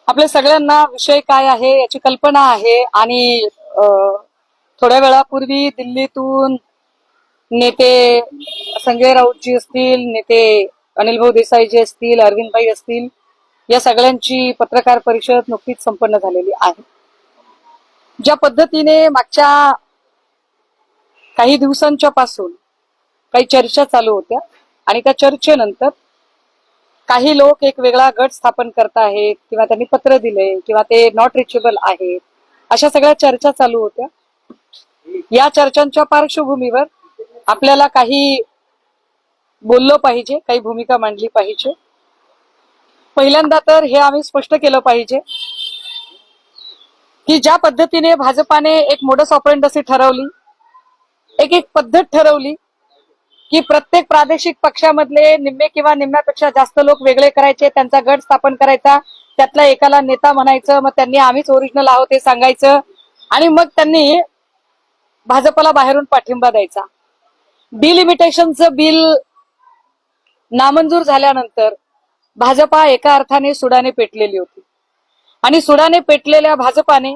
आपल्या सगळ्यांना विषय काय आहे याची कल्पना आहे आणि थोड्या वेळापूर्वी दिल्लीतून नेते संजय राऊतजी असतील, नेते अनिल भाऊ देसाईजी असतील, अरविंदभाई असतील, या सगळ्यांची पत्रकार परिषद नुकतीच संपन्न झालेली आहे. ज्या पद्धतीने मागच्या काही दिवसांच्या पासून काही चर्चा चालू होत्या आणि त्या चर्चेनंतर काही लोक एक वेगळा गट स्थापन करत आहेत किंवा त्यांनी पत्र दिले किंवा ते नॉट रिचेबल आहेत, अशा सगळ्या चर्चा चालू होत्या. या चर्चांच्या पार्श्वभूमीवर आपल्याला काही बोललं पाहिजे, काही भूमिका मांडली पाहिजे. पहिल्यांदा तर हे आम्ही स्पष्ट केलं पाहिजे की ज्या पद्धतीने भाजपाने एक मोडस ऑपरेंडसी ठरवली, एक पद्धत ठरवली की प्रत्येक प्रादेशिक पक्षामधले निम्मे किंवा निम्म्यापेक्षा जास्त लोक वेगळे करायचे, त्यांचा गट स्थापन करायचा, त्यातल्या एकाला नेता म्हणायचं, मग त्यांनी आम्हीच ओरिजिनल आहोत हे सांगायचं आणि मग त्यांनी भाजपला बाहेरून पाठिंबा द्यायचा. डिलिमिटेशनचं बिल नामंजूर झाल्यानंतर भाजपा एका अर्थाने सुडाने पेटलेली होती आणि सुडाने पेटलेल्या भाजपाने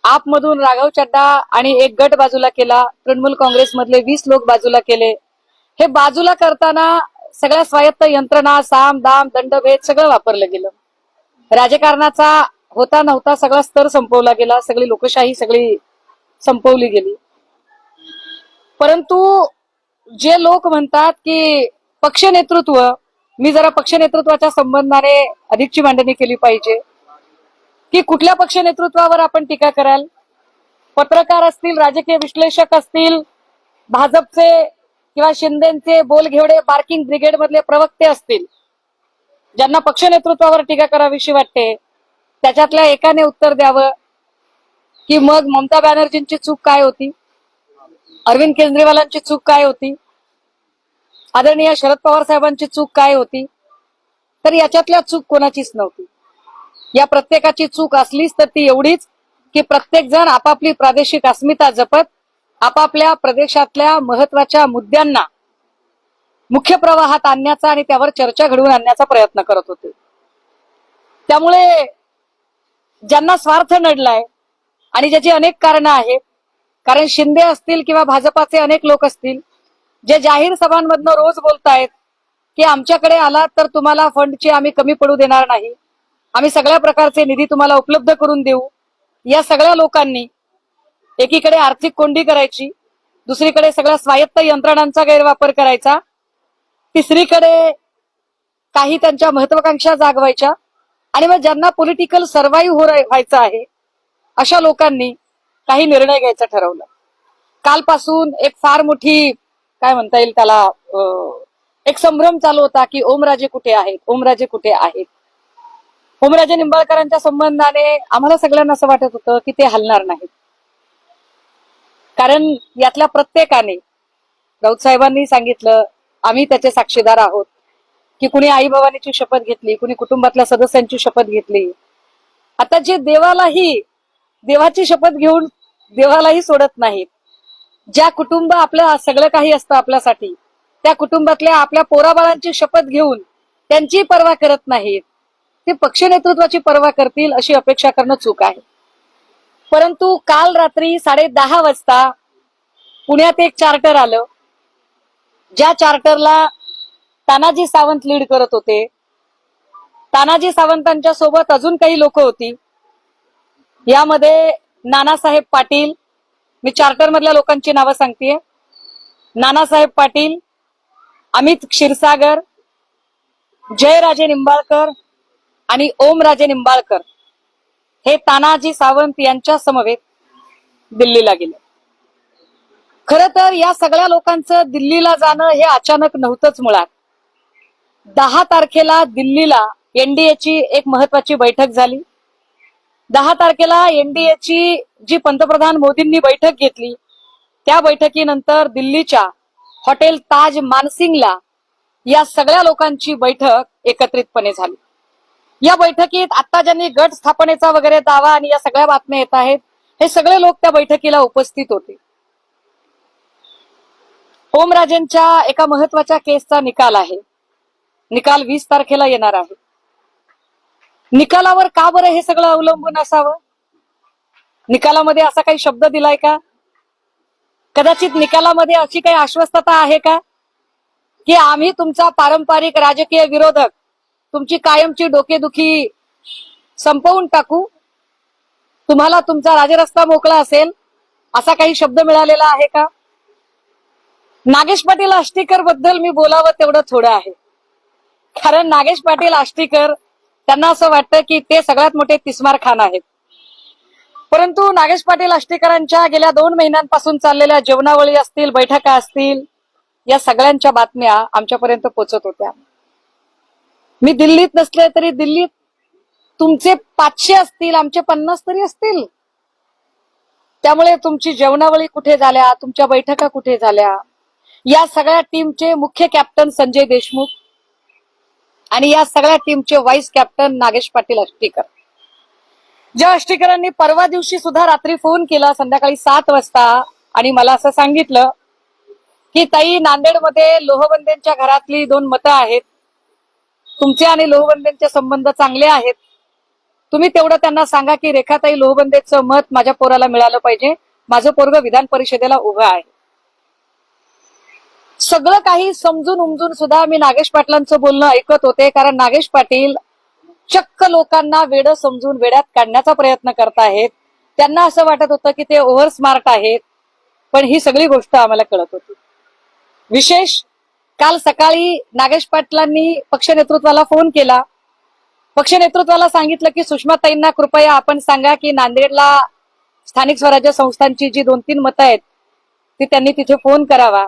आपमधून राघव चड्डा आणि एक गट बाजूला केला, तृणमूल काँग्रेसमधले 20 लोक बाजूला केले. हे बाजूला करताना सगळ्या स्वायत्त यंत्रणा, साम दाम दंडभेद सगळं वापरलं गेलं. राजकारणाचा होता नव्हता सगळा स्तर संपवला गेला, सगळी लोकशाही सगळी संपवली गेली. परंतु जे लोक म्हणतात की पक्ष नेतृत्व, मी जरा पक्ष नेतृत्वाच्या संबंधाने अधिकची मांडणी केली पाहिजे की कुठल्या पक्ष नेतृत्वावर आपण टीका कराल. पत्रकार असतील, राजकीय विश्लेषक असतील, भाजपचे किंवा शिंदेचे बोलघेवडे बार्किंग ब्रिगेड मधले प्रवक्ते असतील, ज्यांना पक्ष नेतृत्वावर टीका करावीशी वाटते, त्याच्यातल्या एकाने उत्तर द्यावं की मग ममता बॅनर्जींची चूक काय होती, अरविंद केजरीवालांची चूक काय होती, आदरणीय शरद पवार साहेबांची चूक काय होती. तर याच्यातल्या चूक कोणाचीच नव्हती. या प्रत्येकाची चूक असलीच तर ती एवढीच की प्रत्येक जण आपापली प्रादेशिक अस्मिता जपत आपापल्या प्रदेशातल्या महत्वाच्या मुद्द्यांना मुख्य प्रवाहात आणण्याचा आणि त्यावर चर्चा घडवून आणण्याचा प्रयत्न करत होते. त्यामुळे ज्यांना स्वार्थ नडलाय आणि ज्याची अनेक कारणं आहेत, कारण शिंदे असतील किंवा भाजपाचे अनेक लोक असतील जे जाहीर सभांमधनं रोज बोलतायत की आमच्याकडे आलात तर तुम्हाला फंडची आम्ही कमी पडू देणार नाही, आम्ही सगळ्या प्रकारचे निधी तुम्हाला उपलब्ध करून देऊ. या सगळ्या लोकांनी एकीकडे आर्थिक कोंडी करायची, दुसरीकडे सगळ्या स्वायत्त यंत्रणांचा गैरवापर करायचा, तिसरीकडे काही त्यांच्या महत्वाकांक्षा जागवायच्या आणि मग ज्यांना पॉलिटिकल सर्व्हाइव्ह व्हायचं आहे अशा लोकांनी काही निर्णय घ्यायचं ठरवलं. कालपासून एक फार मोठी काय म्हणता येईल त्याला एक संभ्रम चालू होता की ओमराजे कुठे आहेत, ओमराजे कुठे आहेत. ओमराजे निंबाळकरांच्या संबंधाने आम्हाला सगळ्यांना असं वाटत होतं की ते हलणार नाहीत, कारण यातल्या प्रत्येकाने, राऊत साहेबांनी सांगितलं, आम्ही त्याचे साक्षीदार आहोत की कुणी आई बाबांची शपथ घेतली, कुणी कुटुंबातल्या सदस्यांची शपथ घेतली. आता जे देवाची शपथ घेऊन देवालाही सोडत नाहीत, ज्या कुटुंब आपलं सगळं काही असतं आपल्यासाठी, त्या कुटुंबातल्या आपल्या पोराबाळांची शपथ घेऊन त्यांची पर्वा करत नाहीत, ते पक्ष नेतृत्वाची पर्वा करतील अशी अपेक्षा करणं चूक आहे. परंतु काल रात्री 10:30 वाजता पुण्यात एक चार्टर आलं, ज्या चार्टरला तानाजी सावंत लीड करत होते. तानाजी सावंतांच्या सोबत अजून काही लोक होती. यामध्ये नानासाहेब पाटील, मी चार्टर मधल्या लोकांची नावं सांगतेय, नानासाहेब पाटील, अमित क्षीरसागर, जयराजे निंबाळकर आणि ओमराजे निंबाळकर हे तानाजी सावंत यांच्या समवेत दिल्लीला गेले. खर तर या सगळ्या लोकांचं दिल्लीला जाणं हे अचानक नव्हतंच. मुळात 10 तारखेला दिल्लीला एनडीएची एक महत्वाची बैठक झाली. 10 तारखेला एनडीएची जी पंतप्रधान मोदींनी बैठक घेतली, त्या बैठकीनंतर दिल्लीच्या हॉटेल ताज मानसिंगला या सगळ्या लोकांची बैठक एकत्रितपणे झाली. या बैठकीत आता ज्यांनी गट स्थापनेचा वगैरे दावा आणि या सगळ्या बातम्या येत आहेत, हे सगळे लोक त्या बैठकीला उपस्थित होते. ओमराजेंच्या एका महत्वाच्या केसचा निकाल आहे. निकाल 20 तारखेला येणार आहे निकालावर का बरं हे सगळं अवलंबून असावं? निकालामध्ये असा काही शब्द दिलाय का? कदाचित निकालामध्ये अशी काही आश्वस्तता आहे का की आम्ही तुमचा पारंपरिक राजकीय विरोधक, तुमची कायमची डोकेदुखी संपवून टाकू, तुम्हाला तुमचा राजरस्ता मोकळा असेल, असा काही शब्द मिळालेला आहे का? नागेश पाटील आष्टीकर बद्दल मी बोलावं तेवढं थोडं आहे. कारण नागेश पाटील आष्टीकर त्यांना असं वाटतं की ते सगळ्यात मोठे तिस्मार खान आहेत. परंतु नागेश पाटील आष्टीकरांच्या गेल्या 2 महिन्यांपासून चाललेल्या जेवणावळी असतील, बैठका असतील, या सगळ्यांच्या बातम्या आमच्यापर्यंत पोहोचत होत्या. मी दिल्लीत नसले तरी दिल्लीत तुमचे 500 असतील, आमचे 50 तरी असतील. त्यामुळे तुमची जेवणावळी कुठे झाल्या, तुमच्या बैठका कुठे झाल्या, या सगळ्या टीमचे मुख्य कॅप्टन संजय देशमुख आणि या सगळ्या टीमचे व्हाईस कॅप्टन नागेश पाटील आष्टीकर. ज्या आष्टीकरांनी परवा दिवशी सुद्धा रात्री फोन केला संध्याकाळी 7 वाजता आणि मला असं सांगितलं की ताई, नांदेडमध्ये लोहबंदेंच्या घरातली 2 मतं आहेत, तुमचे आणि लोहबंदेंचे संबंध चांगले आहेत, तुम्ही तेवढं त्यांना सांगा की रेखाताई लोहबंदेचं मत माझ्या पोराला मिळालं पाहिजे, माझं पोरग विधान परिषदेला उभं आहे. सगळं काही समजून उमजून सुद्धा मी नागेश पाटलांचं बोलणं ऐकत होते. कारण नागेश पाटील चक्क लोकांना वेड समजून वेड्यात काढण्याचा प्रयत्न करतायत. त्यांना असं वाटत होतं की ते ओव्हर स्मार्ट आहेत, पण ही सगळी गोष्ट आम्हाला कळत होती. विशेष काल सकाळी नागेश पाटलांनी पक्ष नेतृत्वाला फोन केला. पक्ष नेतृत्वाला सांगितलं की सुषमाताईंना कृपया आपण सांगा की नांदेडला स्थानिक स्वराज्य संस्थांची जी 2-3 मतं आहेत ती त्यांनी तिथे फोन करावा.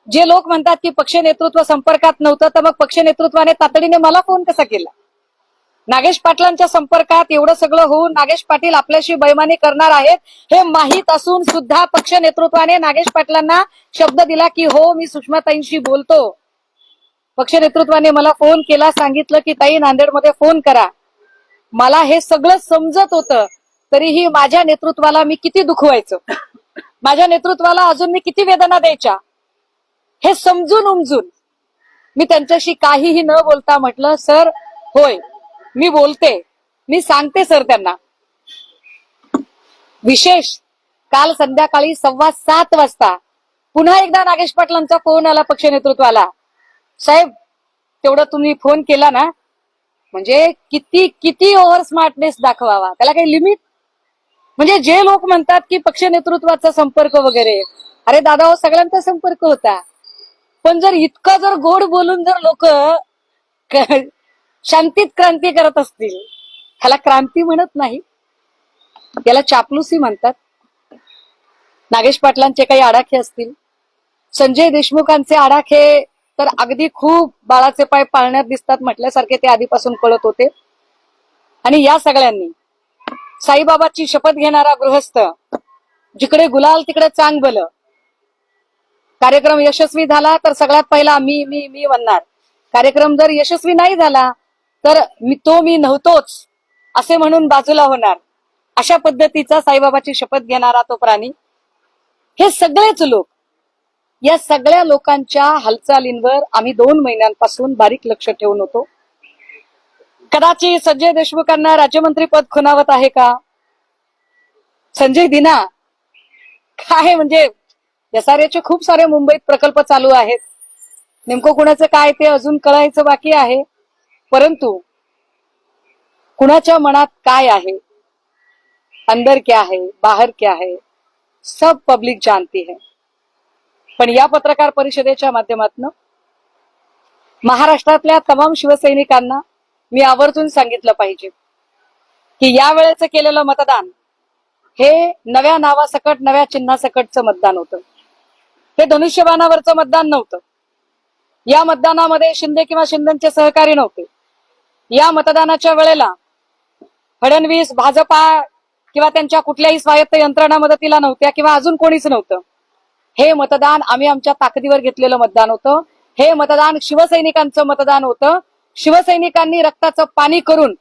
जे लोक म्हणतात की पक्ष नेतृत्व संपर्कात नव्हतं, तर मग पक्ष नेतृत्वाने तातडीने मला फोन कसा केला? नागेश पाटलांच्या संपर्कात एवढं सगळं होऊन नागेश पाटील आपल्याशी बैमानी करणार आहेत हे माहीत असून सुद्धा पक्ष नेतृत्वाने नागेश पाटलांना शब्द दिला की हो, मी सुषमाताईंशी बोलतो. पक्ष नेतृत्वाने मला फोन केला, सांगितलं की ताई नांदेडमध्ये फोन करा. मला हे सगळं समजत होतं, तरीही माझ्या नेतृत्वाला मी किती दुखवायचं, माझ्या नेतृत्वाला अजून मी किती वेदना द्यायच्या, हे समजून उमजून मी त्यांच्याशी काहीही न बोलता म्हटलं, सर होय मी बोलते, मी सांगते सर त्यांना. विशेष काल संध्याकाळी 7:15 वाजता पुन्हा एकदा नागेश पाटलांचा फोन आला पक्ष नेतृत्वाला. साहेब, तेवढं तुम्ही फोन केला ना, म्हणजे किती किती ओव्हर स्मार्टनेस दाखवावा, त्याला काही लिमिट? म्हणजे जे लोक म्हणतात की पक्ष नेतृत्वाचा संपर्क वगैरे, अरे दादा हो, सगळ्यांचा संपर्क होता. पण जर इतकं जर गोड बोलून जर लोक शांतीत क्रांती करत असतील, त्याला क्रांती म्हणत नाही, त्याला चापलुसी म्हणतात. नागेश पाटलांचे काही आडाखे असतील, संजय देशमुखांचे आडाखे तर अगदी खूप बाळाचे पाय पाळण्यात दिसतात म्हटल्यासारखे ते आधीपासून कळत होते. आणि या सगळ्यांनी साईबाबाची शपथ घेणारा गृहस्थ, जिकडे गुलाल तिकडे चांग भलं, कार्यक्रम यशस्वी झाला तर सगळ्यात पहिला मी मी मी म्हणणार, कार्यक्रम जर यशस्वी नाही झाला तर मी नव्हतोच असे म्हणून बाजूला होणार, अशा पद्धतीचा साईबाबाची शपथ घेणारा तो प्राणी. हे सगळेच लोक, या सगळ्या लोकांच्या हालचालींवर आम्ही 2 महिन्यांपासून बारीक लक्ष ठेवून होतो. कदाचित संजय देशमुखांना राज्यमंत्री पद खुणावत आहे का? संजय दिना काय, म्हणजे एसआरएचे खूप सारे मुंबईत प्रकल्प चालू आहेत, नेमकं कुणाचं काय ते अजून कळायचं बाकी आहे. परंतु कुणाच्या मनात काय आहे, अंदर क्या है बाहर क्या है, सब पब्लिक जानती है. पण या पत्रकार परिषदेच्या माध्यमातून महाराष्ट्रातल्या तमाम शिवसैनिकांना मी आवर्जून सांगितलं पाहिजे की या वेळेचं केलेलं मतदान हे नव्या नावासकट, नव्या चिन्हासकटचं मतदान होतं. हे धनुष्यबाणावरचं मतदान नव्हतं. या मतदानामध्ये शिंदे किंवा शिंदेचे सहकारी नव्हते. या मतदानाच्या वेळेला फडणवीस, भाजपा किंवा त्यांच्या कुठल्याही स्वायत्त यंत्रणा मदतीला नव्हत्या किंवा अजून कोणीच नव्हतं. हे मतदान आम्ही आमच्या ताकदीवर घेतलेलं मतदान होतं. हे मतदान शिवसैनिकांचं मतदान होतं. शिवसैनिकांनी रक्ताचं पाणी करून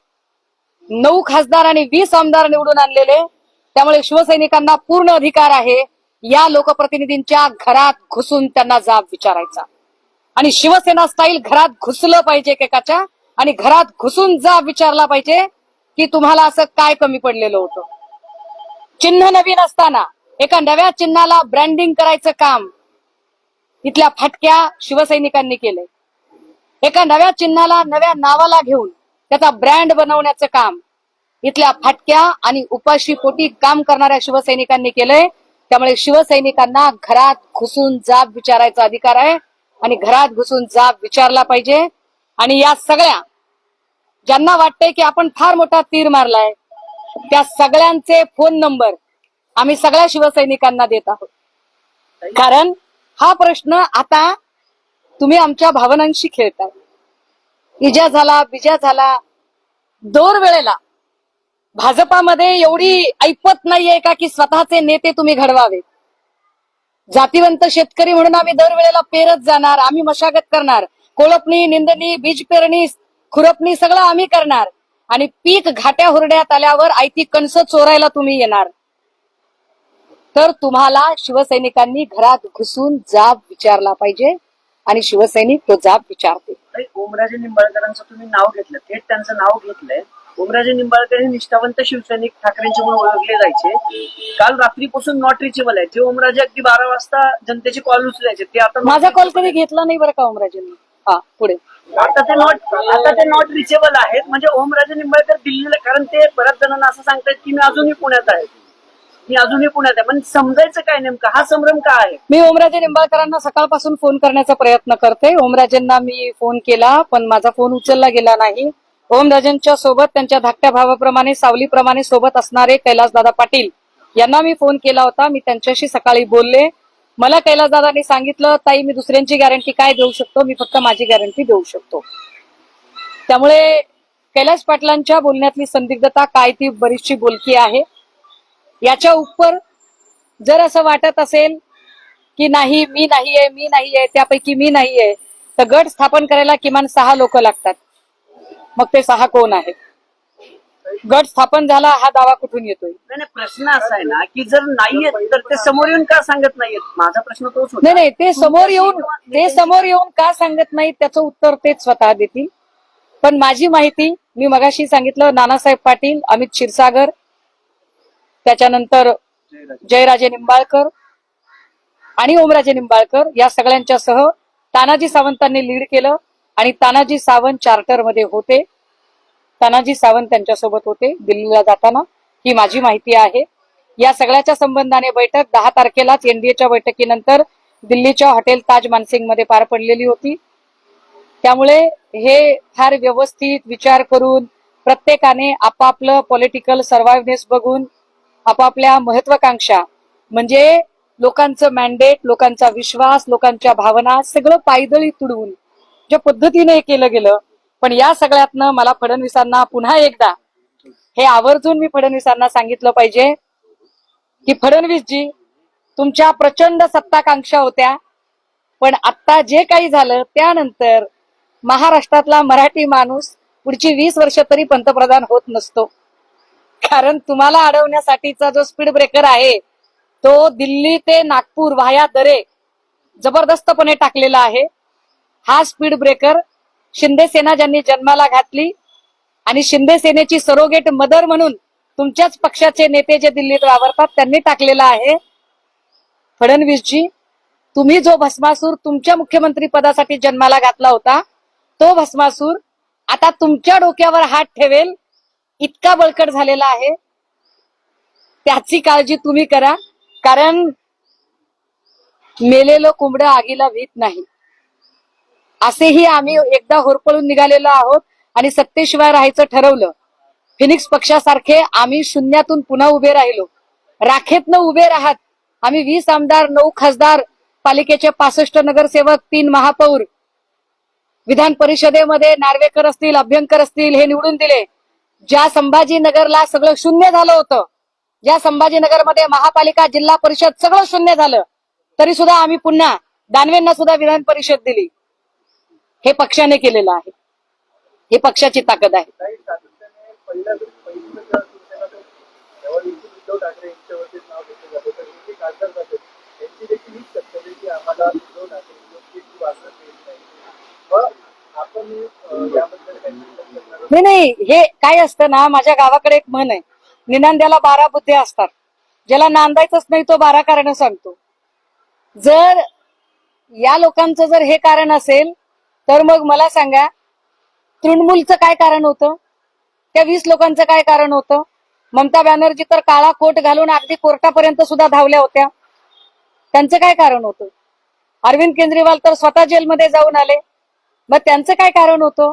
9 खासदार आणि 20 आमदार निवडून आणलेले. त्यामुळे शिवसैनिकांना पूर्ण अधिकार आहे या लोकप्रतिनिधींच्या घरात घुसून त्यांना जाब विचारायचा. आणि शिवसेना स्टाईल घरात घुसलं पाहिजे एकेकाच्या आणि घरात घुसून जाब विचारला पाहिजे की तुम्हाला असं काय कमी पडलेलं होतं. चिन्ह नवीन असताना एका नव्या चिन्हाला ब्रँडिंग करायचं काम इथल्या फाटक्या शिवसैनिकांनी केलंय. एका नव्या चिन्हाला नव्या नावाला घेऊन त्याचा ब्रँड बनवण्याचं काम इथल्या फाटक्या आणि उपाशी पोटी काम करणाऱ्या शिवसैनिकांनी केलंय. त्यामुळे शिवसैनिकांना घरात घुसून जाब विचारायचा अधिकार आहे आणि घरात घुसून जाब विचारला पाहिजे. आणि या सगळ्या ज्यांना वाटतंय की आपण फार मोठा तीर मारलाय त्या सगळ्यांचे फोन नंबर आम्ही सगळ्या शिवसैनिकांना देत आहोत. कारण हा प्रश्न आता तुम्ही आमच्या भावनांशी खेळताय. इजा झाला बिजा झाला, दर वेळेला भाजपामध्ये एवढी ऐपत नाहीये का की स्वतःचे नेते तुम्ही घडवावे. जातीवंत शेतकरी म्हणून आम्ही दरवेळेला पेरत जाणार, आम्ही मशागत करणार, कोळपणी निंदणी बीज पेरणी खुरपणी सगळं आम्ही करणार आणि पीक घाट्या हुरड्यात आल्यावर आयती कणस चोरायला तुम्ही येणार. तर तुम्हाला शिवसैनिकांनी घरात घुसून जाब विचारला पाहिजे आणि शिवसैनिक तो जाब विचारते. ओमराजे निंबाळकरांचं तुम्ही नाव घेतलं, थेट त्यांचं नाव घेतलंय. ओमराजे निंबाळकर हे निष्ठावंत शिवसैनिक ठाकरेंचे म्हणून ओळखले जायचे. काल रात्रीपासून नॉट रिचेबल आहे. जे ओमराजे अगदी 12 वाजता जनतेचे कॉल उचलायचे ते आता माझा कॉल कधी घेतला नाही बरं का ओमराजेंनी. हा पुढे आता ते नॉट रिचेबल आहेत. म्हणजे ओमराजे निंबाळकर दिल्लीला, कारण ते बऱ्याच जणांना असं सांगतायत की मी अजूनही पुण्यात आहे, मी अजूनही पुण्यात आहे. पण समजायचं काय नेमकं, हा संभ्रम का आहे? मी ओमराजे निंबाळकरांना सकाळपासून फोन करण्याचा प्रयत्न करते. ओमराजेंना मी फोन केला पण माझा फोन उचलला गेला नाही. ओमराजेंच्या सोबत त्यांच्या धाकट्या भावाप्रमाणे सावलीप्रमाणे सोबत असणारे कैलासदादा पाटील यांना मी फोन केला होता. मी त्यांच्याशी सकाळी बोलले. मला कैलासदादांनी सांगितलं, ताई मी दुसऱ्यांची गॅरंटी काय देऊ शकतो, मी फक्त माझी गॅरंटी देऊ शकतो. त्यामुळे कैलास पाटलांच्या बोलण्यातली संदिग्धता काय ती बरीचशी बोलकी आहे. याच्या उपर जर असं वाटत असेल की नाही मी नाहीये त्यापैकी मी नाहीये, तर गट स्थापन करायला किमान 6 लोक लागतात. मग ते 6 कोण आहेत? गट स्थापन झाला हा दावा कुठून येतोय? नाही, प्रश्न असा आहे ना की जर नाहीये तर ते समोर येऊन का सांगत नाहीयेत? माझा प्रश्न तोच होता. नाही, ते समोर येऊन का सांगत नाहीत त्याचं उत्तर तेच स्वतः देतील. पण माझी माहिती मी मगाशी सांगितलं, नानासाहेब पाटील, अमित क्षीरसागर, त्याच्यानंतर जयराजे निंबाळकर आणि ओमराजे निंबाळकर या सगळ्यांच्या सह तानाजी सावंतांनी लीड केलं आणि तानाजी सावंत चार्टरमध्ये होते. तानाजी सावंत त्यांच्यासोबत होते दिल्लीला जाताना, ही माझी माहिती आहे. या सगळ्याच्या संबंधाने बैठक 10 तारखेलाच एनडीएच्या बैठकीनंतर दिल्लीच्या हॉटेल ताज मानसिंग मध्ये पार पडलेली होती. त्यामुळे हे फार व्यवस्थित विचार करून प्रत्येकाने आपापलं पॉलिटिकल सर्व्हायव्हनेस बघून आपापल्या महत्वाकांक्षा म्हणजे लोकांचं मॅन्डेट, लोकांचा विश्वास, लोकांच्या भावना सगळं पायदळी तुडवून ज्या पद्धतीने हे केलं गेलं. पण या सगळ्यातनं मला फडणवीसांना पुन्हा एकदा हे आवर्जून मी फडणवीसांना सांगितलं पाहिजे की फडणवीसजी, तुमच्या प्रचंड सत्ताकांक्षा होत्या, पण आता जे काही झालं त्यानंतर महाराष्ट्रातला मराठी माणूस पुढची 20 वर्ष तरी पंतप्रधान होत नसतो. कारण तुम्हाला अडवण्यासाठीचा जो स्पीड ब्रेकर आहे तो दिल्ली ते नागपूर व्हाया दरे जबरदस्तपणे टाकलेला आहे. हा स्पीड ब्रेकर शिंदे सेना ज्यांनी जन्माला घातली आणि शिंदे सेनेची सरोगेट मदर म्हणून तुमच्याच पक्षाचे नेते जे दिल्लीत वावरतात त्यांनी टाकलेला आहे. फडणवीसजी, तुम्ही जो भस्मासूर तुमच्या मुख्यमंत्री पदासाठी जन्माला घातला होता तो भस्मासूर आता तुमच्या डोक्यावर हात ठेवेल इतका बळकट झालेला आहे. त्याची काळजी तुम्ही करा. कारण मेलेलं कोंबडं आगीला भीत नाही, असेही आम्ही एकदा होरपळून निघालेलो आहोत आणि सत्तेशिवाय राहायचं ठरवलं. फिनिक्स पक्षासारखे आम्ही शून्यातून पुन्हा उभे राहिलो. राखेतनं उभे राहत आम्ही 20 आमदार, 9 खासदार, पालिकेचे 65 नगरसेवक, 3 महापौर, विधान परिषदेमध्ये नार्वेकर असतील, अभ्यंकर असतील, हे निवडून दिले. ज्या संभाजीनगरला सगळं शून्य झालं होतं, ज्या संभाजीनगरमध्ये महापालिका, जिल्हा परिषद सगळं शून्य झालं, तरी सुद्धा आम्ही पुन्हा दानवेंना सुद्धा विधान परिषद दिली. हे पक्षाने केलेलं आहे, हे पक्षाची ताकद आहे. आपण याबद्दल नाही, हे काय असतं ना, माझ्या गावाकडे एक म्हण आहे, निनांद्याला 12 बुद्ध्या असतात. ज्याला नांदायचंच नाही तो 12 कारण सांगतो. जर या लोकांचं जर हे कारण असेल तर मग मला सांगा, तृणमूलचं काय कारण होतं? त्या 20 लोकांचं काय कारण होतं? ममता बॅनर्जी तर काळा कोट घालून अगदी कोर्टापर्यंत सुद्धा धावल्या होत्या. त्यांचं काय कारण होतं? अरविंद केजरीवाल तर स्वतः जेलमध्ये जाऊन आले. मग त्यांचं काय कारण होतं?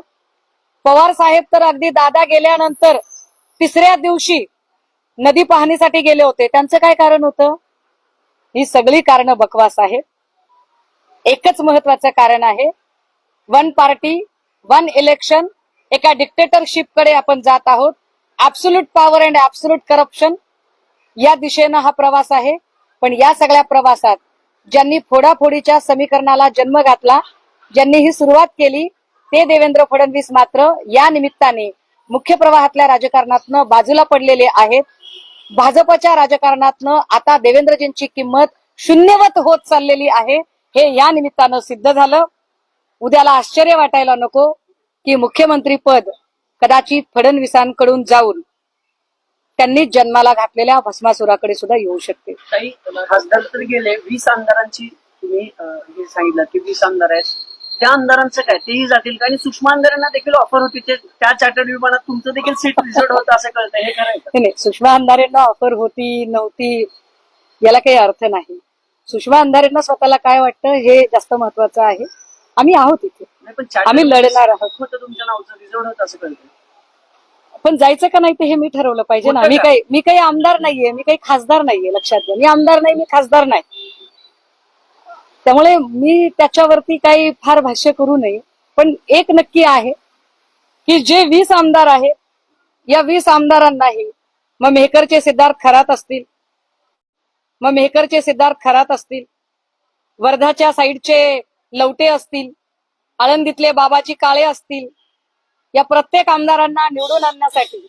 पवार साहेब तर अगदी दादा गेल्यानंतर 3ऱ्या दिवशी नदी पाहणीसाठी गेले होते. त्यांचं काय कारण होतं? ही सगळी कारणं बकवास आहेत. एकच महत्वाचं कारण आहे, वन पार्टी वन इलेक्शन. एका डिक्टेटरशिपकडे आपण जात आहोत. Absolute power and absolute corruption या दिशेनं हा प्रवास आहे. पण या सगळ्या प्रवासात ज्यांनी फोडाफोडीच्या समीकरणाला जन्म घातला, ज्यांनी ही सुरुवात केली, ते देवेंद्र फडणवीस मात्र या निमित्ताने मुख्य प्रवाहातल्या राजकारणातनं बाजूला पडलेले आहेत. भाजपच्या राजकारणातनं आता देवेंद्रजींची किंमत शून्यवत होत चाललेली आहे. हे या निमित्तानं सिद्ध झालं. उद्याला आश्चर्य वाटायला नको की मुख्यमंत्री पद कदाचित फडणवीसांकडून जाऊन त्यांनी जन्माला घातलेल्या भस्मासुराकडे सुद्धा येऊ शकते. काही खासदार तर गेले, 20 आमदारांची तुम्ही हे सांगितलं की 20 आमदार आहेत. त्या आमदारांचं काय, तेही जातील का? आणि सुषमा अंधारेंना देखील ऑफर होती, त्या चार्टर्ड विमानात तुमचं देखील सीट रिझर्व होतं असं कळतंय. हे खरं आहे का? नाही, सुषमा अंधारेंना ऑफर होती नव्हती याला काही अर्थ नाही. सुषमा अंधारेंना स्वतःला काय वाटतं हे जास्त महत्वाचं आहे. आम्ही आहोत इथे, नाही, पण chartered आम्ही लढणार आहोत. होतं तुमच्या नावचं, रिझर्व होतं असं कळतंय. पण जायचं का नाही ते हे मी ठरवलं पाहिजे ना. होतं का? मी काही आमदार नाहीये, मी काही खासदार नाहीये. लक्षात घ्या, मी आमदार नाही, मी खासदार नाही. त्यामुळे मी त्याच्यावरती काही फार भाष्य करू नये. पण एक नक्की आहे की जे 20 आमदार आहेत, या 20 आमदारांनाही मग मेहकरचे सिद्धार्थ खरात असतील, वर्धाच्या साईडचे लवटे असतील, आळंदीतले बाबाजी काळे असतील, या प्रत्येक आमदारांना निवडून आणण्यासाठी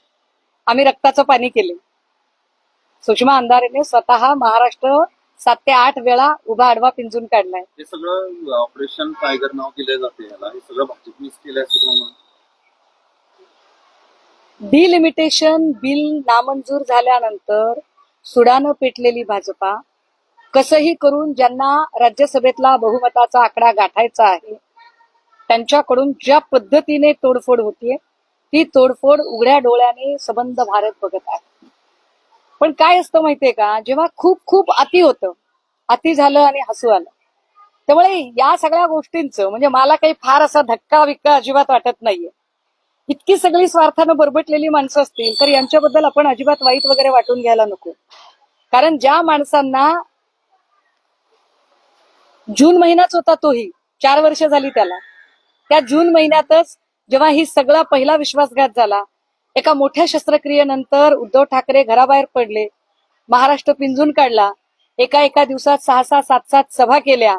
आम्ही रक्ताचं पाणी केले. सुषमा अंधारेने स्वतः महाराष्ट्र 7 ते 8 वेळा उभा आडवा पिंजून काढलाय. हे सगळं ऑपरेशन टायगर नाव दिलं जाते याला, हे सगळं भाजपनीच केलंय असं म्हणून. डिलिमिटेशन बिल नामंजूर झाल्यानंतर सुडानं पेटलेली भाजपा कसंही करून ज्यांना राज्यसभेतला बहुमताचा आकडा गाठायचा आहे त्यांच्याकडून ज्या पद्धतीने तोडफोड होतीये, ती तोडफोड उघड्या डोळ्याने सबंध भारत बघत आहे. पण काय असतं माहितीये का, जेव्हा खूप खूप अति होतं, अति झालं आणि हसू आलं. त्यामुळे या सगळ्या गोष्टींचं म्हणजे मला काही फार असा धक्का विक्का अजिबात वाटत नाहीये. इतकी सगळी स्वार्थानं बरबटलेली माणसं असतील तर यांच्याबद्दल आपण अजिबात वाईट वगैरे वाटून घ्यायला नको. कारण ज्या माणसांना जून महिनाच होता, तोही 4 वर्ष झाली त्याला, त्या जून महिन्यातच जेव्हा ही सगळा पहिला विश्वासघात झाला, एका मोठ्या शस्त्रक्रियेनंतर उद्धव ठाकरे घराबाहेर पडले, महाराष्ट्र पिंजून काढला, एका दिवसात 6-6, 7-7 सभा केल्या,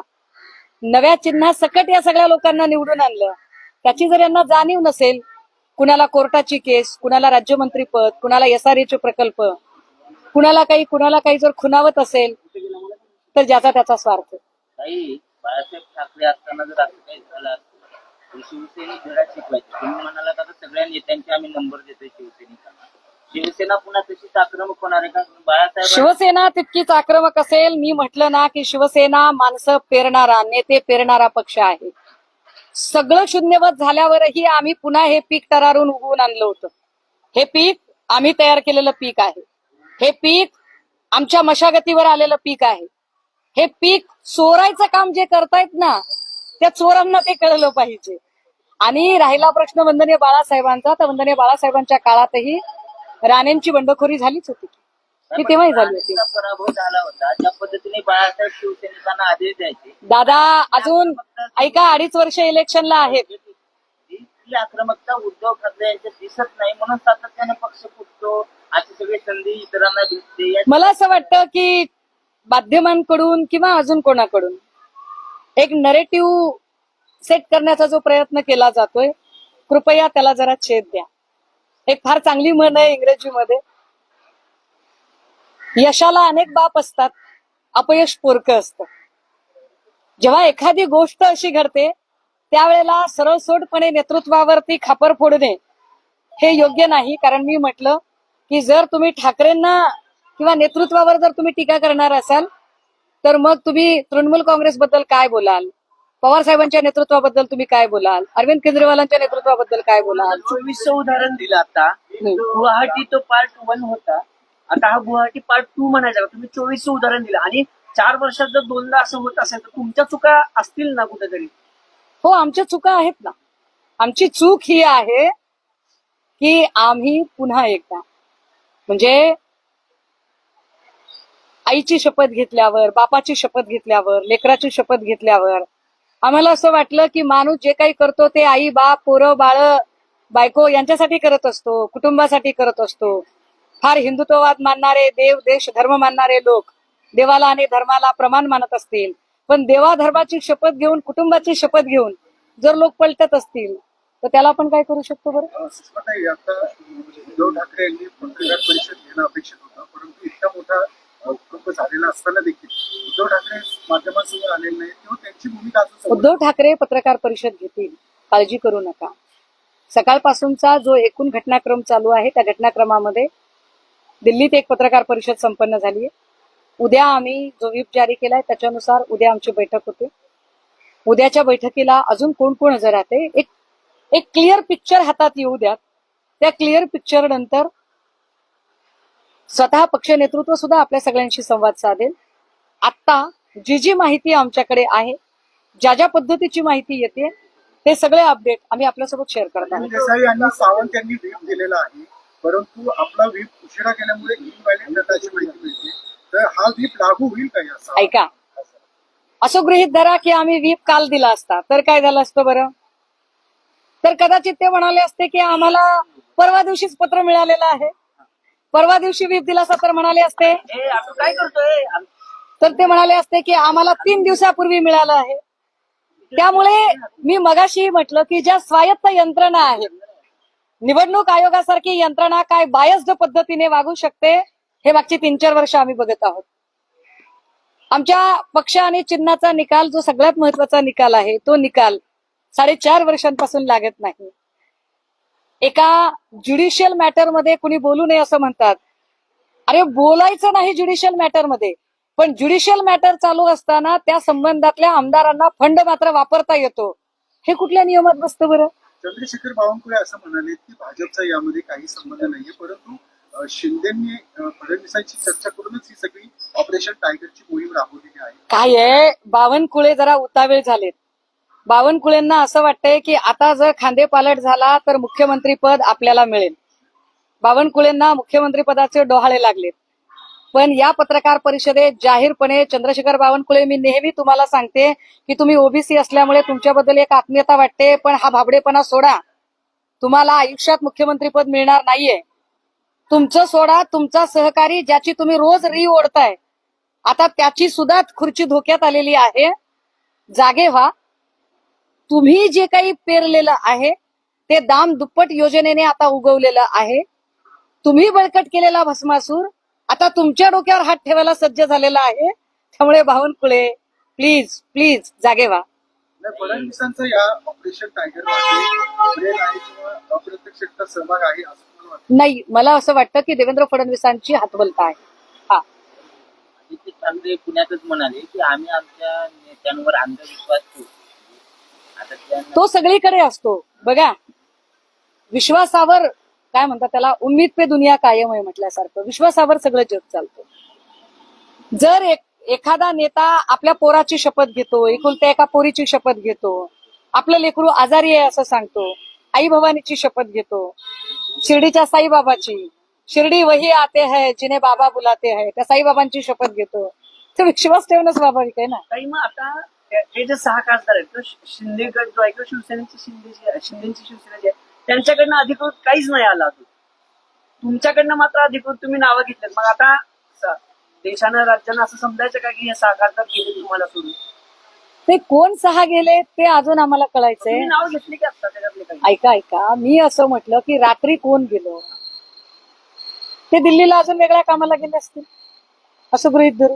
नव्या चिन्हासकट या सगळ्या लोकांना निवडून आणलं. त्याची जर यांना जाणीव नसेल, कुणाला कोर्टाची केस, कुणाला राज्यमंत्रीपद, कुणाला SRA प्रकल्प, कुणाला काही जर खुणावत असेल तर ज्याचा त्याचा स्वार्थ. काही बाळासाहेब ठाकरे असताना जर असं काही झालं असतं, शिवसेनेत धडा शिकवायची. तुम्ही म्हणाला का सगळ्या नेत्यांचे आम्ही नंबर देतोय शिवसैनिकांना, शिवसेना पुन्हा तशीच आक्रमक होणार आहे का? बाळासाहेब शिवसेना तितकीच आक्रमक असेल. मी म्हटलं ना की शिवसेना माणसं पेरणारा, नेते पेरणारा पक्ष आहे. सगळं शून्यवत झाल्यावरही आम्ही पुन्हा हे पीक तरारून उगवून आणलं होतं. हे पीक आम्ही तयार केलेलं पीक आहे. हे पीक आमच्या मशागतीवर आलेलं पीक आहे. हे पीक चोरायचं काम जे करतायत ना, त्या चोरांना ते कळलं पाहिजे. आणि राहिला प्रश्न वंदनीय बाळासाहेबांचा, तर वंदनीय बाळासाहेबांच्या काळातही राणेंची बंडखोरी झालीच होती, ती तेव्हाही झाली होती. पराभव झाला होता, ज्या पद्धतीने बाळासाहेब शिवसैनिकांना आदेश द्यायचे. दादा अजून ऐका, 2.5 वर्ष इलेक्शनला आहेत. ही आक्रमकता उद्धव ठाकरे यांच्यात दिसत नाही, म्हणून सातत्याने पक्ष फुटतो. अशी सगळी संधी इतरांना भेटते. मला असं वाटतं की माध्यमांकडून किंवा अजून कोणाकडून एक नरेटिव्ह सेट करण्याचा जो प्रयत्न केला जातोय, कृपया त्याला जरा छेद द्या. एक फार चांगली म्हण आहे इंग्रजीमध्ये, यशाला अनेक बाप असतात, अपयश पोरकं असतं. जेव्हा एखादी गोष्ट अशी घडते त्यावेळेला सरळसोटपणे नेतृत्वावरती खापर फोडणे हे योग्य नाही. कारण मी म्हटलं की जर तुम्ही ठाकरेंना किंवा नेतृत्वावर जर तुम्ही टीका करणार असाल तर मग तुम्ही तृणमूल काँग्रेसबद्दल काय बोलाल, पवार साहेबांच्या नेतृत्वाबद्दल तुम्ही काय बोलाल, अरविंद केजरीवालांच्या नेतृत्वाबद्दल काय बोलाल. 2400 उदाहरण दिलं आता. गुवाहाटी तो पार्ट 1 होता, आता हा गुवाहाटी पार्ट 2 म्हणायचा. तुम्ही 2400 उदाहरण दिलं आणि 4 वर्षात जर दोनदा असं होत असेल तर तुमच्या चुका असतील ना कुठेतरी. हो, आमच्या चुका आहेत ना. आमची चूक ही आहे की आम्ही पुन्हा एकदा म्हणजे आईची शपथ घेतल्यावर, बापाची शपथ घेतल्यावर, लेकराची शपथ घेतल्यावर आम्हाला असं वाटलं की माणूस जे काही करतो ते आई, बाप, पोरं, बाळ, बायको यांच्यासाठी करत असतो, कुटुंबासाठी करत असतो. फार हिंदुत्ववाद मानणारे, देव, देश, धर्म मानणारे लोक देवाला आणि धर्माला प्रमाण मानत असतील, पण देवाधर्माची शपथ घेऊन, कुटुंबाची शपथ घेऊन जर लोक पलटत असतील तर त्याला आपण काय करू शकतो बरं. सुषमाताई, आता उद्धव ठाकरे यांनी पत्रकार परिषद घेणं अपेक्षित होतं, परंतु इतका मोठा भूकंप झालेला असताना देखील उद्धव ठाकरे माध्यमांसमोर आलेले नाही किंवा त्यांची भूमिका अजून उद्धव ठाकरे पत्रकार परिषद घेतील, काळजी करू नका. सकाळपासूनचा जो एकूण घटनाक्रम चालू आहे त्या घटनाक्रमामध्ये दिल्लीत एक पत्रकार परिषद संपन्न झाली आहे. उद्या आम्ही जो व्हीप जारी केलाय त्याच्यानुसार उद्या आमची बैठक होते. उद्याच्या बैठकीला अजून कोण कोण हजर राहते एक क्लिअर पिक्चर हातात येऊ द्या. त्या क्लिअर पिक्चर नंतर स्वतः पक्ष नेतृत्व सुद्धा आपल्या सगळ्यांशी संवाद साधेल. आता जी माहिती आमच्याकडे आहे, ज्या पद्धतीची माहिती येते ते सगळे अपडेट आम्ही आपल्यासोबत शेअर करत आहोत. देसाई आणि सावंत यांनी व्हीप दिलेला आहे, परंतु आपला व्हीप उशिरा केल्यामुळे इनव्हॅलिड डटाची माहिती मिळते. तर हा व्हीप लागू होईल का याचा? ऐका, असं गृहीत धरा की आम्ही व्हीप काल दिला असता तर काय झालं असतं बरं. तर कदाचित ते म्हणाले असते की आम्हाला परवा दिवशीच पत्र मिळालेलं आहे, परवा दिवशी व्हीप दिला असता तर म्हणाले असते. आपण काय करतोय. तर ते म्हणाले असते की आम्हाला 3 दिवसापूर्वी मिळालं आहे. त्यामुळे मी मगाशी म्हटलं की ज्या स्वायत्त यंत्रणा आहेत, निवडणूक आयोगासारखी यंत्रणा काय बायस्ड पद्धतीने वागू शकते हे मागची 3-4 वर्ष आम्ही बघत आहोत. आमच्या पक्ष आणि चिन्हाचा निकाल जो सगळ्यात महत्वाचा निकाल आहे तो निकाल 4.5 वर्षांपासून लागत नाही. एका ज्युडिशियल मॅटरमध्ये कुणी बोलू नये असं म्हणतात. अरे बोलायचं नाही ज्युडिशियल मॅटरमध्ये, पण ज्युडिशियल मॅटर चालू असताना त्या संबंधातल्या आमदारांना फंड मात्र वापरता येतो. हे कुठल्या नियमात बसतं बरं. चंद्रशेखर बावनकुळे असं म्हणाले की भाजपचा यामध्ये काही संबंध नाहीये, परंतु शिंदेनी फडणवीसांची चर्चा करूनच ही सगळी ऑपरेशन टायगरची मोहीम राबवलेली आहे. काय आहे, बावनकुळे जरा उतावेळ झालेत. बावनकुळेंना असं वाटतंय की आता जर खांदेपालट झाला तर मुख्यमंत्री पद आपल्याला मिळेल. बावनकुळेंना मुख्यमंत्री पदाचे डोहाळे लागलेत. पण या पत्रकार परिषदेत जाहीरपणे चंद्रशेखर बावनकुळे, मी नेहमी तुम्हाला सांगते की तुम्ही ओबीसी असल्यामुळे तुमच्याबद्दल एक आत्मीयता वाटते, पण हा भाबडेपणा सोडा. तुम्हाला आयुष्यात मुख्यमंत्री पद मिळणार नाहीये. तुमचं सोडा, तुमचा सहकारी ज्याची तुम्ही रोज ओढताय, आता त्याची सुद्धा खुर्ची धोक्यात आलेली आहे. जागे व्हा. तुम्ही जे काही पेरलेलं आहे ते दाम दुप्पट योजनेने आता उगवलेलं आहे. तुम्ही बळकट केलेला भस्मासूर आता तुमच्या डोक्यावर हात ठेवायला सज्ज झालेला आहे. त्यामुळे बावनकुळे प्लीज प्लीज जागे व्हा. फडणवीसांचा या ऑपरेशन टायगर मध्ये किंवा अप्रत्यक्षरित्या सहभाग आहे असं मला वाटतं. नाही, मला असं वाटतं की देवेंद्र फडणवीसांची हातबलता आहे. आदित्य ठाकरे पुण्यातच म्हणाले की आम्ही आमच्या नेत्यांवर अंधविश्वास ठेवतो. आता त्यांना तो सगळीकडे असतो बघा. विश्वासावर काय म्हणतात त्याला, उम्मीद पे दुनिया कायम आहे म्हटल्यासारखं विश्वासावर सगळं जग चालतं. जर एखादा नेता आपल्या पोराची शपथ घेतो, एकुलत्या एका पोरीची शपथ घेतो, आपलं लेकरू आजारी आहे असं सांगतो, आई भवानीची शपथ घेतो, शिर्डीच्या साईबाबाची, शिर्डी वही आते है जिने बाबा बुलाते है, त्या साईबाबांची शपथ घेतो, तर विश्वास ठेवणं स्वाभाविक आहे ना. काही मग आता हे जे 6 खासदार आहेत, तो शिंदे गट जो आहे किंवा शिवसेनेची शिंदेची शिवसेना जी आहे त्यांच्याकडनं अधिकृत काहीच नाही आला अजून. तुमच्याकडनं मात्र अधिकृत तुम्ही नावं घेतलेत. मग आता देशानं राज्यानं असं समजायचं का की हे 6 खासदार गेले तुम्हाला सोडून? ते कोण 6 गेले ते अजून आम्हाला कळायचंय. तुम्ही नाव घेतली की आता त्याच्यातले काही? ऐका, मी असं म्हटलं की रात्री कोण गेलो, ते दिल्लीला अजून वेगळ्या कामाला गेले असतील असं गृहीत धरू.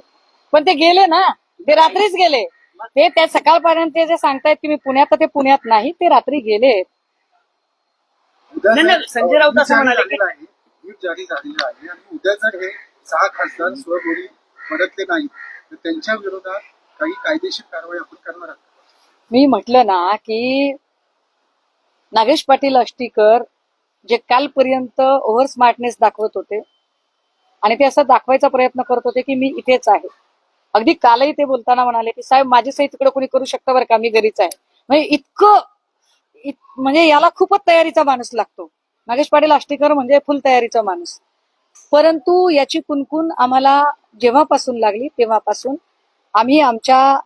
पण ते गेले ना, ते रात्रीच गेले. ते त्या सकाळपर्यंत जे सांगतायत की मी पुण्यात, ते पुण्यात नाही, ते रात्री गेले. उद्या नाही, नाही, संजय राऊत असं म्हणाले की व्हीप जारी झालेला आहे आणि उद्या जर हे 6 खासदार स्वबळी परतले नाही तर त्यांच्या विरोधात काही कायदेशीर कारवाई आपण करणार आहोत. मी म्हटलं ना की नागेश पाटील आष्टीकर जे कालपर्यंत ओव्हर स्मार्टनेस दाखवत होते आणि ते असं दाखवायचा प्रयत्न करत होते की मी इथेच आहे. अगदी कालही ते बोलताना म्हणाले की साहेब माझी सही तिकडे कोणी करू शकतं बरं का, मी घरीच आहे. म्हणजे म्हणजे याला खूपच तयारीचा माणूस लागतो. नागेश पाटील आष्टीकर म्हणजे फुल तयारीचा माणूस. परंतु याची कुणकुण आम्हाला जेव्हापासून लागली तेव्हापासून आम्ही आमच्या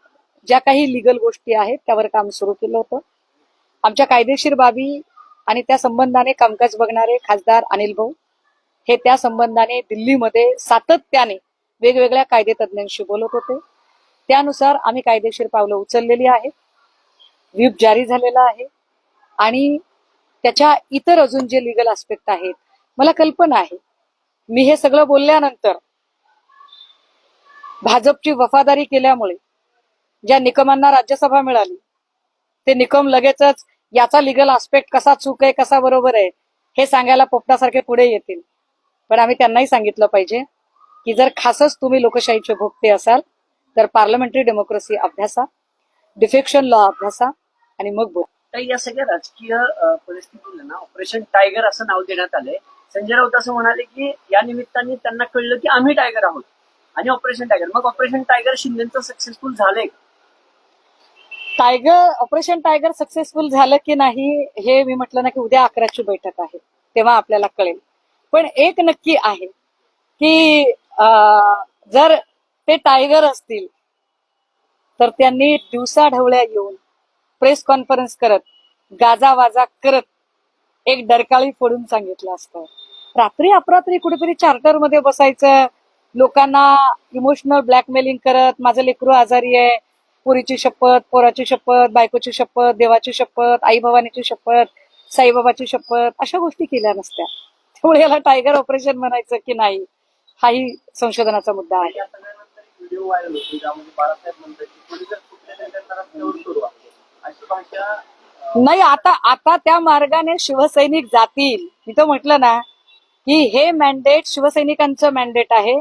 ज्या काही लिगल गोष्टी आहेत त्यावर काम सुरू केलं होतं. आमच्या कायदेशीर बाबी आणि त्या संबंधाने कामकाज बघणारे खासदार अनिल भाऊ हे त्या संबंधाने दिल्लीमध्ये सातत्याने वेगवेगळ्या कायदेतज्ञांशी बोलत होते. त्यानुसार आम्ही कायदेशीर पावलं उचललेली आहेत. व्हीप जारी झालेला आहे आणि त्याच्या इतर अजून जे लिगल आस्पेक्ट आहेत मला कल्पना आहे. मी हे सगळं बोलल्यानंतर भाजपची वफादारी केल्यामुळे ज्या निकमांना राज्यसभा मिळाली ते निकम लगेचच याचा लिगल आस्पेक्ट कसा चूक आहे कसा बरोबर आहे हे सांगायला पोपटासारखे पुढे येतील. पण आम्ही त्यांनाही सांगितलं पाहिजे की जर खासच तुम्ही लोकशाहीचे भोगते असाल तर पार्लमेंटरी डेमोक्रेसी अभ्यासा, डिफेक्शन लॉ अभ्यासा आणि मग बोला. तर या सगळ्या राजकीय परिस्थितीला ना ऑपरेशन टायगर असं नाव देण्यात आलंय. संजय राऊत असं म्हणाले की या निमित्ताने त्यांना कळलं की आम्ही टायगर आहोत आणि ऑपरेशन टायगर. मग ऑपरेशन टायगर शिंदेचं सक्सेसफुल झालंय? ऑपरेशन टायगर सक्सेसफुल झालं की नाही हे मी म्हटलं ना की उद्या 11ची बैठक आहे तेव्हा आपल्याला कळेल. पण एक नक्की आहे की जर ते टायगर असतील तर त्यांनी दिवसाढवळ्या येऊन प्रेस कॉन्फरन्स करत गाजावाजा करत एक डरकाळी फोडून सांगितलं असतं. रात्री अपरात्री कुठेतरी चार्टरमध्ये बसायचं, लोकांना इमोशनल ब्लॅकमेलिंग करत माझं लेकरू आजारी आहे, पुरीची शपथ, पोराची शपथ, बायकोची शपथ, देवाची शपथ, आई भवानीची शपथ, साईबाबाची शपथ, अशा गोष्टी केल्या नसत्या. त्यामुळे याला टायगर ऑपरेशन म्हणायचं की नाही हाही संशोधनाचा मुद्दा आहे. व्हिडिओ व्हायरल होतो ज्यामध्ये बाळासाहेब म्हणतात की कोणी जर कुठल्या त्यांना रस्त्यावर सोडवा अशी भाषा. नाही, आता त्या मार्गाने शिवसैनिक जातील. मी तर म्हटलं ना की हे मॅन्डेट शिवसैनिकांचं मॅन्डेट आहे.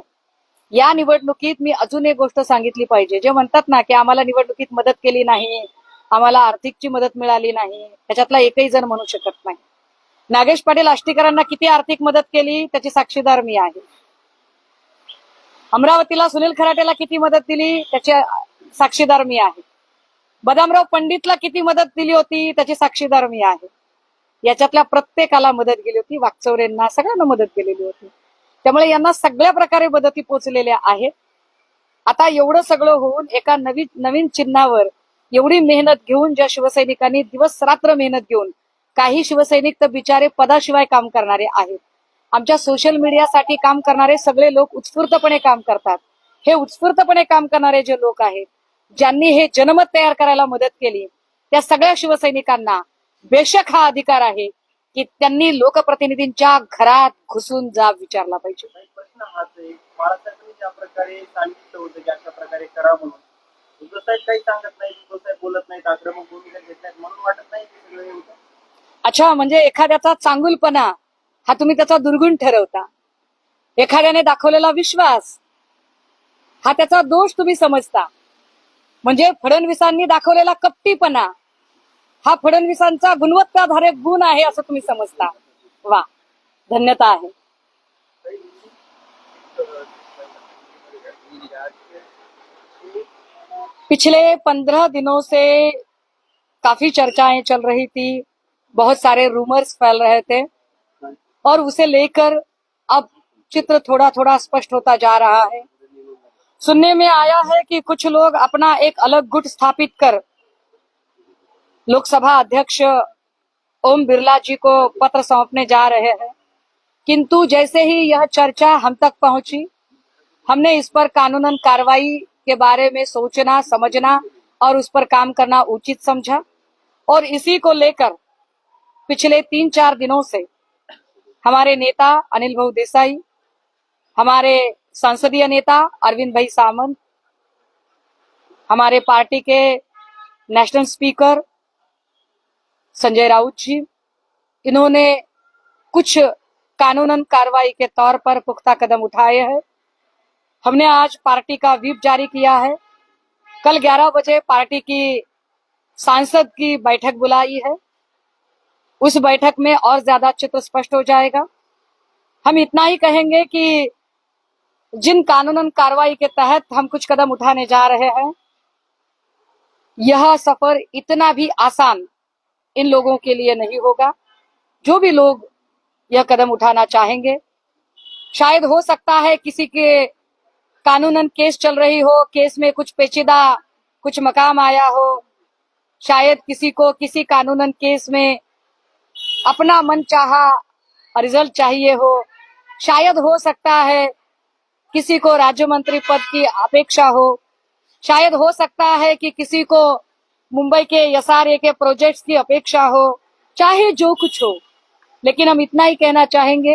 या निवडणुकीत मी अजून एक गोष्ट सांगितली पाहिजे. जे म्हणतात ना की आम्हाला निवडणुकीत मदत केली नाही, आम्हाला आर्थिकची मदत मिळाली नाही, त्याच्यातला एकही जण म्हणू शकत नाही. नागेश पाटील आष्टीकरांना किती आर्थिक मदत केली त्याची साक्षीदार मी आहे. अमरावतीला सुनील खराटेला किती मदत दिली त्याची साक्षीदार मी आहे. बदामराव पंडितला किती मदत दिली होती त्याची साक्षीदार मी आहे. याच्यातल्या प्रत्येकाला मदत गेली होती. वाकचौरेंना सगळ्यांना मदत केलेली होती. त्यामुळे यांना सगळ्या प्रकारे मदती पोचलेल्या आहेत. आता एवढं सगळं होऊन एका नवीन चिन्हावर एवढी मेहनत घेऊन ज्या शिवसैनिकांनी दिवस रात्र मेहनत घेऊन, काही शिवसैनिक तर बिचारे पदाशिवाय काम करणारे आहेत. आमच्या सोशल मीडियासाठी काम करणारे सगळे लोक उत्स्फूर्तपणे काम करतात. हे उत्स्फूर्तपणे काम करणारे जे लोक आहेत, ज्यांनी हे जनमत तयार करायला मदत केली, त्या सगळ्या शिवसैनिकांना बेशक हा अधिकार आहे की त्यांनी लोकप्रतिनिधींच्या घरात घुसून जाब विचारला पाहिजे. प्रश्न हाच आहे, बाळासाहेबांनी ज्या प्रकारे सांगितलं होतं की अशा प्रकारे करा म्हणून, उद्धवसाहेब काही सांगत नाही, उद्धवसाहेब बोलत नाहीत, आक्रमक भूमिका घेत नाहीत, म्हणून वाटत नाही की सगळं होतं. अच्छा, म्हणजे एखाद्याचा चांगुलपणा हा तुम्ही त्याचा दुर्गुण ठरवता, एखाद्याने दाखवलेला विश्वास हा त्याचा दोष तुम्ही समजता. म्हणजे फडणवीसांनी दाखवलेला कपटीपणा हा फडणवीसांचा गुणवत्ताधारक गुण आहे असं तुम्ही समजता. वा, धन्यता आहे. पिछले 15 दिनों से काफी चर्चाएं चल रही थी, बहुत सारे रूमर्स फैल रहे थे और उसे लेकर अब चित्र थोड़ा थोड़ा स्पष्ट होता जा रहा है. सुनने में आया है कि कुछ लोग अपना एक अलग गुट स्थापित कर लोकसभा अध्यक्ष ओम बिरला जी को पत्र सौंपने जा रहे हैं. किंतु जैसे ही यह चर्चा हम तक पहुंची, हमने इस पर कानूनन कार्रवाई के बारे में सोचना, समझना और उस पर काम करना उचित समझा. और इसी को लेकर पिछले 3-4 दिनों से हमारे नेता अनिल भाऊ देसाई, हमारे संसदीय नेता अरविंद भाई सामंत, हमारे पार्टी के नेशनल स्पीकर संजय राउत जी, इन्होंने कुछ कानूनन कार्रवाई के तौर पर पुख्ता कदम उठाए हैं। हमने आज पार्टी का व्हिप जारी किया है। कल 11 बजे पार्टी की सांसद की बैठक बुलाई है। उस बैठक में और ज्यादा चित्र स्पष्ट हो जाएगा। हम इतना ही कहेंगे कि जिन कानूनन कार्रवाई के तहत हम कुछ कदम उठाने जा रहे हैं, यह सफर इतना भी आसान इन लोगों के लिए नहीं होगा। जो भी लोग यह कदम उठाना चाहेंगे, शायद हो सकता है किसी के कानूनन केस चल रही हो, केस में कुछ पेचीदा कुछ मकाम आया हो, शायद किसी को किसी कानूनन केस में अपना मनचाहा रिजल्ट चाहिए हो, शायद हो सकता है किसी को राज्य मंत्री पद की अपेक्षा हो, शायद हो सकता है कि किसी को मुंबई के एसआरए के प्रोजेक्ट्स की अपेक्षा हो, चाहे जो कुछ हो, लेकिन हम इतना ही कहना चाहेंगे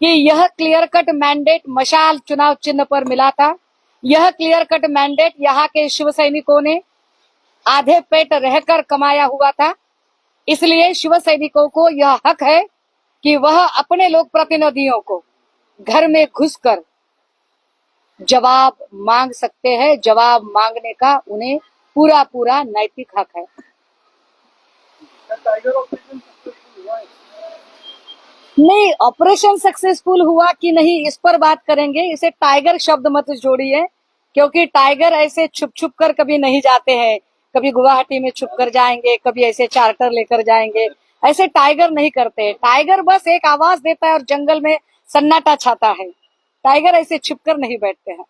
कि यह क्लियर कट मैंडेट मशाल चुनाव चिन्ह पर मिला था। यह क्लियर कट मैंडेट यहाँ के शिव सैनिकों ने आधे पेट रहकर कमाया हुआ था। इसलिए शिव सैनिकों को यह हक है कि वह अपने लोक प्रतिनिधियों को घर में घुसकर जवाब मांग सकते हैं। जवाब मांगने का उन्हें पूरा पूरा नैतिक हक है। टाइगर ऑपरेशन सक्सेसफुल हुआ है। नहीं, ऑपरेशन सक्सेसफुल हुआ कि नहीं इस पर बात करेंगे। इसे टाइगर शब्द मत जोड़िए, क्योंकि टाइगर ऐसे छुप छुप कर कभी नहीं जाते हैं। कभी गुवाहाटी में छुप कर जाएंगे, कभी ऐसे चार्टर लेकर जाएंगे। ऐसे टाइगर नहीं करते। टाइगर बस एक आवाज देता है और जंगल में सन्नाटा छाता है। टाइगर ऐसे छुप कर नहीं बैठते हैं।